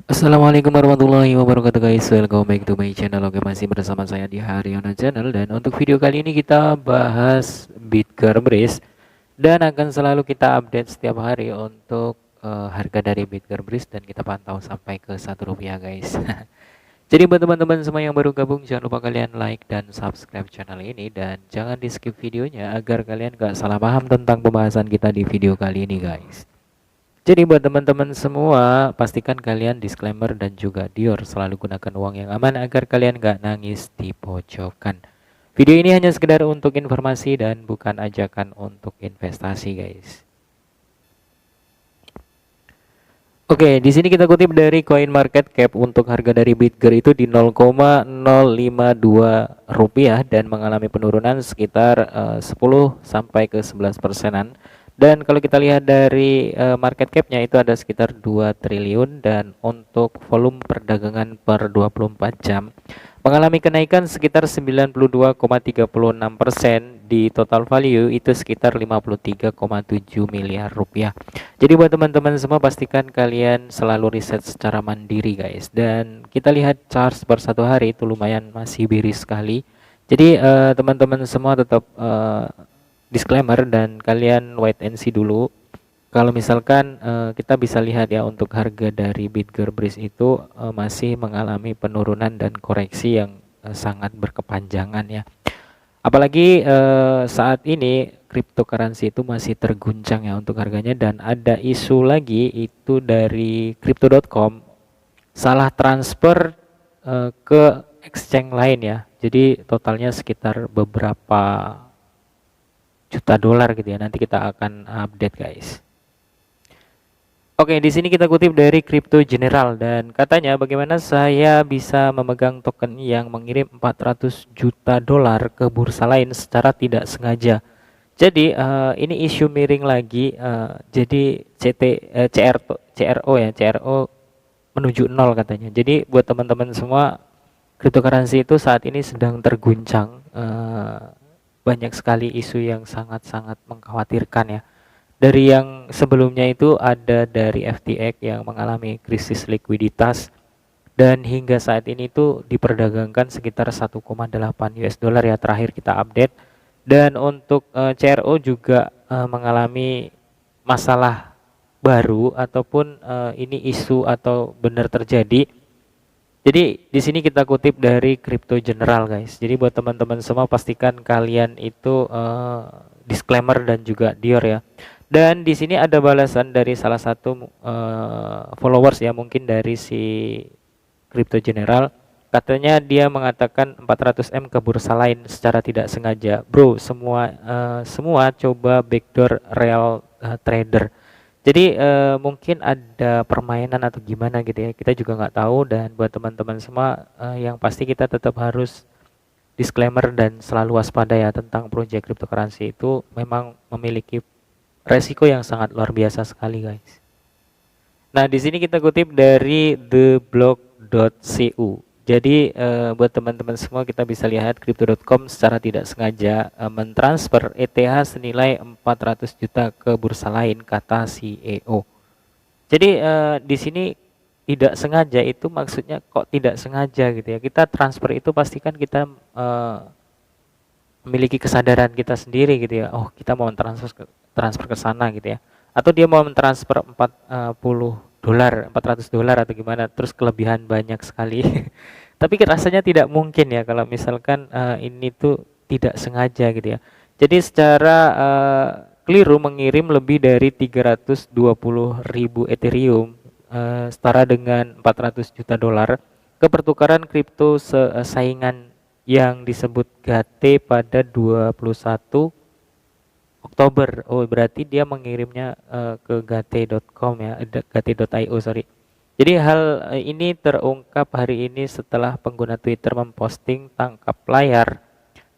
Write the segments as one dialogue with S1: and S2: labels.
S1: Assalamualaikum warahmatullahi wabarakatuh guys. Welcome back to my channel. Oke, masih bersama saya di Haryono Channel. Dan untuk video kali ini kita bahas Bitgearbris. Dan akan selalu kita update setiap hari untuk harga dari Bitgearbris. Dan kita pantau sampai ke Rp1 guys. Jadi buat teman-teman semua yang baru gabung, jangan lupa kalian like dan subscribe channel ini. Dan jangan di skip videonya agar kalian gak salah paham tentang pembahasan kita di video kali ini guys. Jadi buat teman-teman semua, pastikan kalian disclaimer dan juga Dior selalu gunakan uang yang aman agar kalian gak nangis di pojokan. Video ini hanya sekedar untuk informasi dan bukan ajakan untuk investasi, guys. Oke, di sini kita kutip dari Coin Market Cap untuk harga dari Bitger itu di 0,052 rupiah dan mengalami penurunan sekitar 10 sampai ke 11 persenan. Dan kalau kita lihat dari market cap-nya itu ada sekitar 2 triliun dan untuk volume perdagangan per 24 jam mengalami kenaikan sekitar 92,36%, di total value itu sekitar 53,7 miliar rupiah. Jadi buat teman-teman semua pastikan kalian selalu riset secara mandiri guys. Dan kita lihat charts per 1 hari itu lumayan masih biris sekali. Jadi teman-teman semua tetap disclaimer dan kalian wait and see dulu. Kalau misalkan kita bisa lihat ya untuk harga dari Bitgearbris itu masih mengalami penurunan dan koreksi yang sangat berkepanjangan ya. Apalagi saat ini cryptocurrency itu masih terguncang ya untuk harganya, dan ada isu lagi itu dari crypto.com salah transfer ke exchange lain ya. Jadi totalnya sekitar beberapa juta dolar gitu ya. Nanti kita akan update guys. Oke, di sini kita kutip dari Crypto General dan katanya bagaimana saya bisa memegang token yang mengirim 400 juta dolar ke bursa lain secara tidak sengaja. Jadi ini isu miring lagi. Jadi CRO ya, CRO menuju nol katanya. Jadi buat teman-teman semua, cryptocurrency itu saat ini sedang terguncang. Banyak sekali isu yang sangat-sangat mengkhawatirkan ya. Dari yang sebelumnya itu ada dari FTX yang mengalami krisis likuiditas dan hingga saat ini tuh diperdagangkan sekitar 1,8 US dollar ya terakhir kita update. Dan untuk CRO juga mengalami masalah baru ataupun ini isu atau benar terjadi. Jadi di sini kita kutip dari Crypto General guys. Jadi buat teman-teman semua pastikan kalian itu disclaimer dan juga Dior ya. Dan di sini ada balasan dari salah satu followers ya, mungkin dari si Crypto General. Katanya dia mengatakan 400M ke bursa lain secara tidak sengaja. Bro, semua coba backdoor real trader. Jadi mungkin ada permainan atau gimana gitu ya. Kita juga nggak tahu, dan buat teman-teman semua yang pasti kita tetap harus disclaimer dan selalu waspada ya tentang proyek cryptocurrency itu memang memiliki resiko yang sangat luar biasa sekali guys. Nah, di sini kita kutip dari theblock.cu. Jadi buat teman-teman semua kita bisa lihat crypto.com secara tidak sengaja mentransfer ETH senilai 400 juta ke bursa lain, kata CEO. Jadi di sini tidak sengaja itu maksudnya kok tidak sengaja gitu ya. Kita transfer itu pastikan kita memiliki kesadaran kita sendiri gitu ya. Oh, kita mau transfer ke sana gitu ya. Atau dia mau mentransfer 40 dolar, 400 dolar atau gimana, terus kelebihan banyak sekali. Tapi rasanya tidak mungkin ya kalau misalkan ini tuh tidak sengaja gitu ya. Jadi secara keliru mengirim lebih dari 320.000 Ethereum setara dengan 400 juta dolar ke pertukaran kripto saingan yang disebut GATE pada 21 Oktober. Oh, berarti dia mengirimnya ke gate.com ya, gate.io sorry. Jadi hal ini terungkap hari ini setelah pengguna Twitter memposting tangkap layar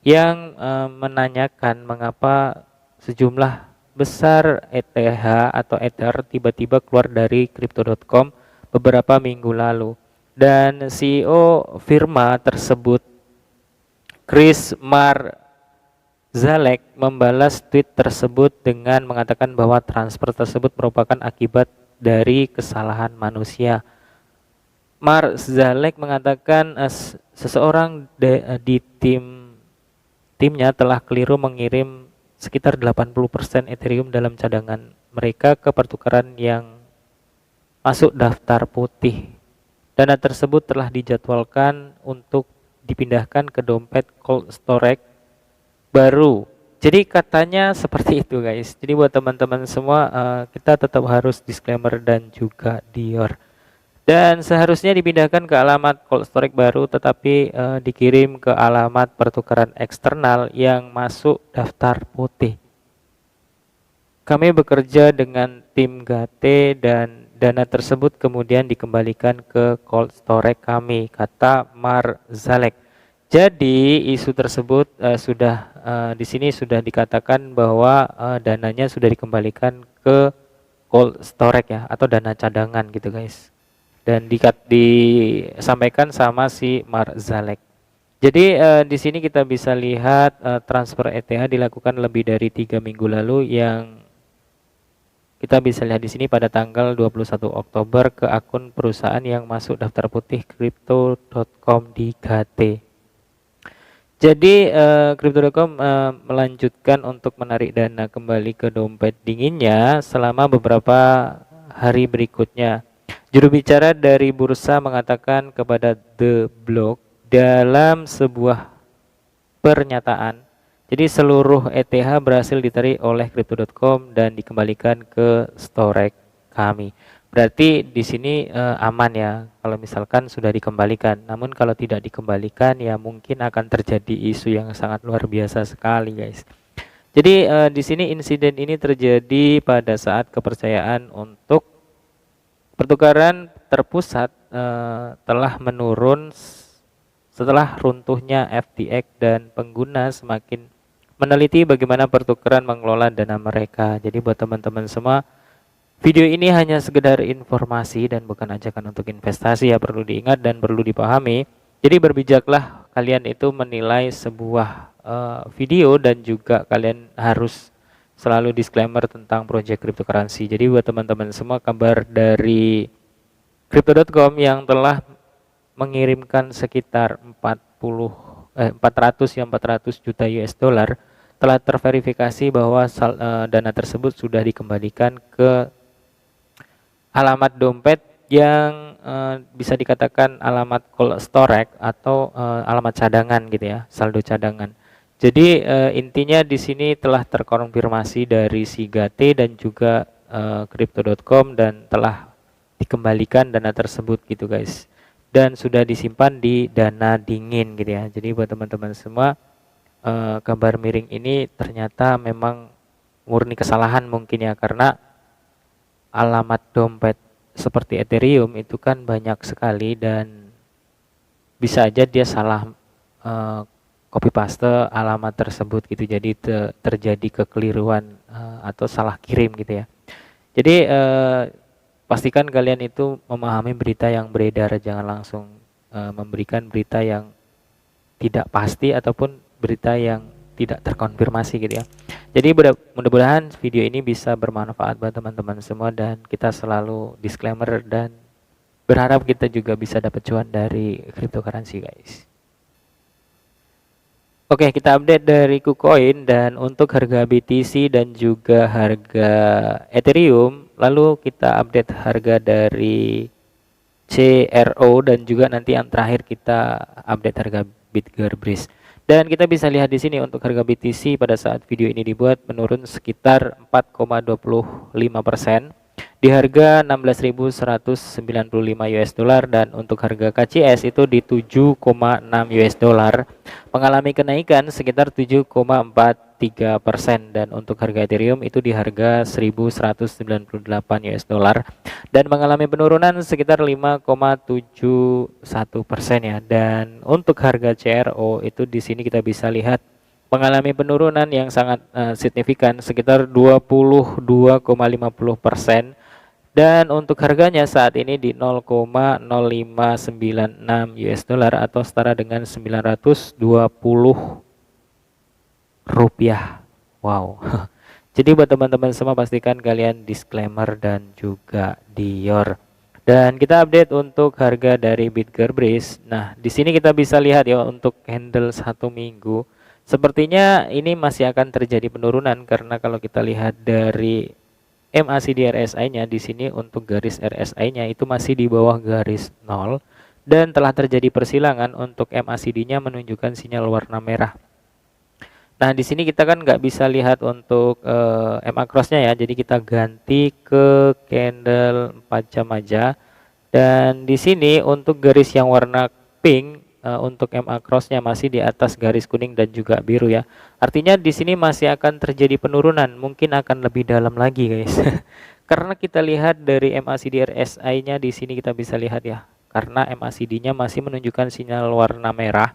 S1: yang menanyakan mengapa sejumlah besar ETH atau Ether tiba-tiba keluar dari crypto.com beberapa minggu lalu. Dan CEO firma tersebut, Chris Zalek, membalas tweet tersebut dengan mengatakan bahwa transfer tersebut merupakan akibat dari kesalahan manusia. Mark Zalek mengatakan seseorang di timnya telah keliru mengirim sekitar 80% Ethereum dalam cadangan mereka ke pertukaran yang masuk daftar putih. Dana tersebut telah dijadwalkan untuk dipindahkan ke dompet cold storage baru. Jadi katanya seperti itu guys. Jadi buat teman-teman semua, kita tetap harus disclaimer dan juga Dior. Dan seharusnya dipindahkan ke alamat cold storage baru, tetapi dikirim ke alamat pertukaran eksternal yang masuk daftar putih. Kami bekerja dengan tim GATE dan dana tersebut kemudian dikembalikan ke cold storage kami, kata Mar Zalek. Jadi isu tersebut di sini sudah dikatakan bahwa dananya sudah dikembalikan ke cold storage ya, atau dana cadangan gitu guys. Dan disampaikan sama si Mar Zalek. Jadi di sini kita bisa lihat transfer ETH dilakukan lebih dari 3 minggu lalu, yang kita bisa lihat di sini pada tanggal 21 Oktober ke akun perusahaan yang masuk daftar putih Crypto.com di GATE. Jadi Crypto.com melanjutkan untuk menarik dana kembali ke dompet dinginnya selama beberapa hari berikutnya. Juru bicara dari bursa mengatakan kepada The Block dalam sebuah pernyataan, jadi seluruh ETH berhasil ditarik oleh Crypto.com dan dikembalikan ke storage kami. Berarti di sini aman ya kalau misalkan sudah dikembalikan. Namun kalau tidak dikembalikan ya mungkin akan terjadi isu yang sangat luar biasa sekali guys. Jadi di sini insiden ini terjadi pada saat kepercayaan untuk pertukaran terpusat telah menurun setelah runtuhnya FTX dan pengguna semakin meneliti bagaimana pertukaran mengelola dana mereka. Jadi buat teman-teman semua, video ini hanya sekedar informasi dan bukan ajakan untuk investasi ya, perlu diingat dan perlu dipahami. Jadi berbijaklah kalian itu menilai sebuah video, dan juga kalian harus selalu disclaimer tentang project cryptocurrency. Jadi buat teman-teman semua, kabar dari Crypto.com yang telah mengirimkan sekitar 400 juta US dollar telah terverifikasi bahwa dana tersebut sudah dikembalikan ke alamat dompet yang bisa dikatakan alamat cold storage atau alamat cadangan gitu ya, saldo cadangan. Jadi intinya di sini telah terkonfirmasi dari si GATE dan juga Crypto.com dan telah dikembalikan dana tersebut gitu guys. Dan sudah disimpan di dana dingin gitu ya. Jadi buat teman-teman semua, kabar miring ini ternyata memang murni kesalahan mungkin ya, karena alamat dompet seperti Ethereum itu kan banyak sekali dan bisa aja dia salah copy paste alamat tersebut gitu. Jadi terjadi kekeliruan atau salah kirim gitu ya. Jadi pastikan kalian itu memahami berita yang beredar, jangan langsung memberikan berita yang tidak pasti ataupun berita yang tidak terkonfirmasi gitu ya. Jadi mudah-mudahan video ini bisa bermanfaat buat teman-teman semua, dan kita selalu disclaimer dan berharap kita juga bisa dapat cuan dari cryptocurrency guys. Oke, kita update dari KuCoin, dan untuk harga BTC dan juga harga Ethereum, lalu kita update harga dari CRO, dan juga nanti yang terakhir kita update harga Bitgearbris. Dan kita bisa lihat di sini untuk harga BTC pada saat video ini dibuat menurun sekitar 4,25% di harga 16.195 US dollar, dan untuk harga KCS itu di 7,6 US dollar, mengalami kenaikan sekitar 7,43%, dan untuk harga Ethereum itu di harga 1.198 US dollar dan mengalami penurunan sekitar 5,71% ya. Dan untuk harga CRO itu di sini kita bisa lihat mengalami penurunan yang sangat signifikan sekitar 22,50%, dan untuk harganya saat ini di 0,0596 US dollar atau setara dengan 920 rupiah. Wow. Jadi buat teman-teman semua, pastikan kalian disclaimer dan juga Dior. Dan kita update untuk harga dari Bitgearbreeze. Nah, di sini kita bisa lihat ya untuk candle 1 minggu. Sepertinya ini masih akan terjadi penurunan karena kalau kita lihat dari MACD RSI-nya di sini untuk garis RSI-nya itu masih di bawah garis 0 dan telah terjadi persilangan untuk MACD-nya menunjukkan sinyal warna merah. Nah, di sini kita kan nggak bisa lihat untuk MA cross-nya ya. Jadi kita ganti ke candle 4 jam aja. Dan di sini untuk garis yang warna pink untuk MA cross-nya masih di atas garis kuning dan juga biru ya. Artinya di sini masih akan terjadi penurunan, mungkin akan lebih dalam lagi guys. Karena kita lihat dari MACD RSI-nya di sini kita bisa lihat ya. Karena MACD-nya masih menunjukkan sinyal warna merah.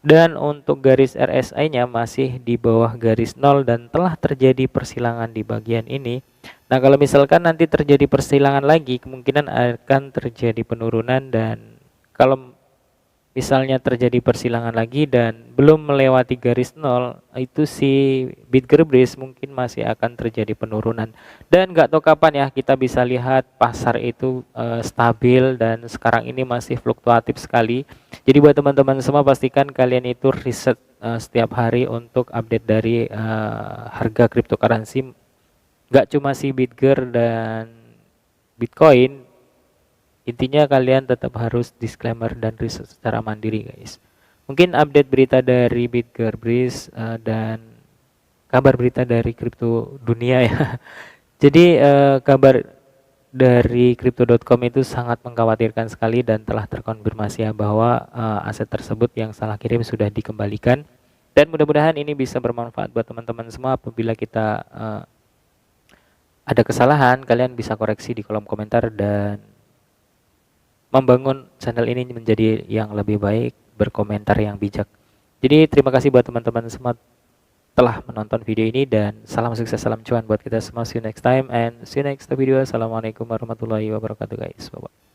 S1: Dan untuk garis RSI-nya masih di bawah garis 0 dan telah terjadi persilangan di bagian ini. Nah, kalau misalkan nanti terjadi persilangan lagi, kemungkinan akan terjadi penurunan dan kalau misalnya terjadi persilangan lagi dan belum melewati garis 0, itu si Bitgearbreeze mungkin masih akan terjadi penurunan. Dan nggak tahu kapan ya kita bisa lihat pasar itu stabil dan sekarang ini masih fluktuatif sekali. Jadi buat teman-teman semua pastikan kalian itu riset setiap hari untuk update dari harga cryptocurrency. Nggak cuma si Bitger dan Bitcoin. Intinya kalian tetap harus disclaimer dan riset secara mandiri guys. Mungkin update berita dari Bitgearbreeze dan kabar berita dari kripto dunia ya. Jadi kabar dari crypto.com itu sangat mengkhawatirkan sekali dan telah terkonfirmasi ya bahwa aset tersebut yang salah kirim sudah dikembalikan. Dan mudah-mudahan ini bisa bermanfaat buat teman-teman semua. Apabila kita ada kesalahan, kalian bisa koreksi di kolom komentar dan membangun channel ini menjadi yang lebih baik, berkomentar yang bijak. Jadi terima kasih buat teman-teman semua telah menonton video ini dan salam sukses, salam cuan buat kita semua. See you next time and see you next video. Assalamualaikum warahmatullahi wabarakatuh guys. Bye-bye.